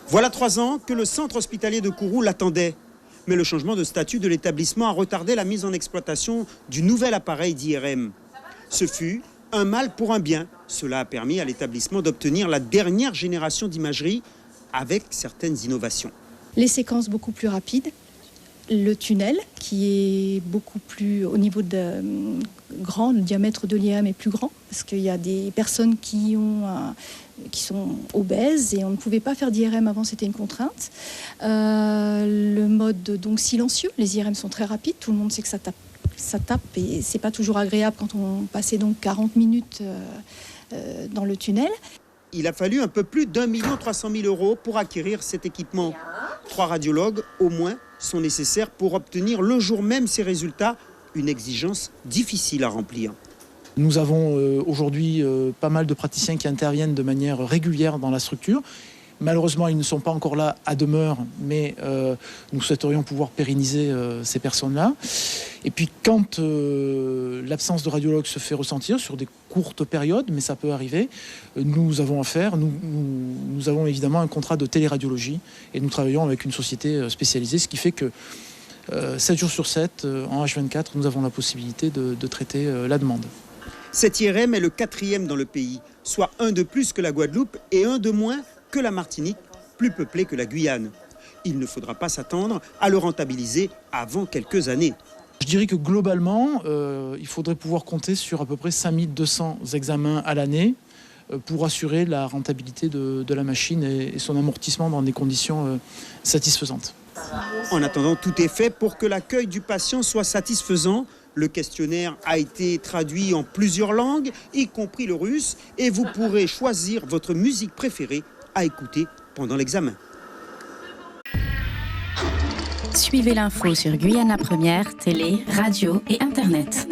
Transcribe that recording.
Voilà 3 ans que le centre hospitalier de Kourou l'attendait. Mais le changement de statut de l'établissement a retardé la mise en exploitation du nouvel appareil d'IRM. Ce fut un mal pour un bien. Cela a permis à l'établissement d'obtenir la dernière génération d'imagerie avec certaines innovations. Les séquences beaucoup plus rapides, le tunnel qui est beaucoup plus au niveau de grand, le diamètre de l'IRM est plus grand parce qu'il y a des personnes qui sont obèses et on ne pouvait pas faire d'IRM avant, c'était une contrainte. Le mode donc silencieux, les IRM sont très rapides, tout le monde sait que ça tape et c'est pas toujours agréable quand on passait donc 40 minutes dans le tunnel. Il a fallu un peu plus d'1 300 000 € pour acquérir cet équipement. 3 radiologues au moins sont nécessaires pour obtenir le jour même ces résultats, une exigence difficile à remplir. Nous avons aujourd'hui pas mal de praticiens qui interviennent de manière régulière dans la structure. Malheureusement, ils ne sont pas encore là à demeure, mais nous souhaiterions pouvoir pérenniser ces personnes-là. Et puis quand l'absence de radiologue se fait ressentir sur des courtes périodes, mais ça peut arriver, nous avons affaire, nous avons évidemment un contrat de téléradiologie et nous travaillons avec une société spécialisée, ce qui fait que 7 jours sur 7, en H24, nous avons la possibilité de traiter la demande. Cet IRM est le 4e dans le pays, soit un de plus que la Guadeloupe et un de moins que la Martinique, plus peuplée que la Guyane. Il ne faudra pas s'attendre à le rentabiliser avant quelques années. Je dirais que globalement, il faudrait pouvoir compter sur à peu près 5200 examens à l'année pour assurer la rentabilité de la machine et son amortissement dans des conditions satisfaisantes. En attendant, tout est fait pour que l'accueil du patient soit satisfaisant. Le questionnaire a été traduit en plusieurs langues, y compris le russe, et vous pourrez choisir votre musique préférée à écouter pendant l'examen. Suivez l'info sur Guyana Première, télé, radio et Internet.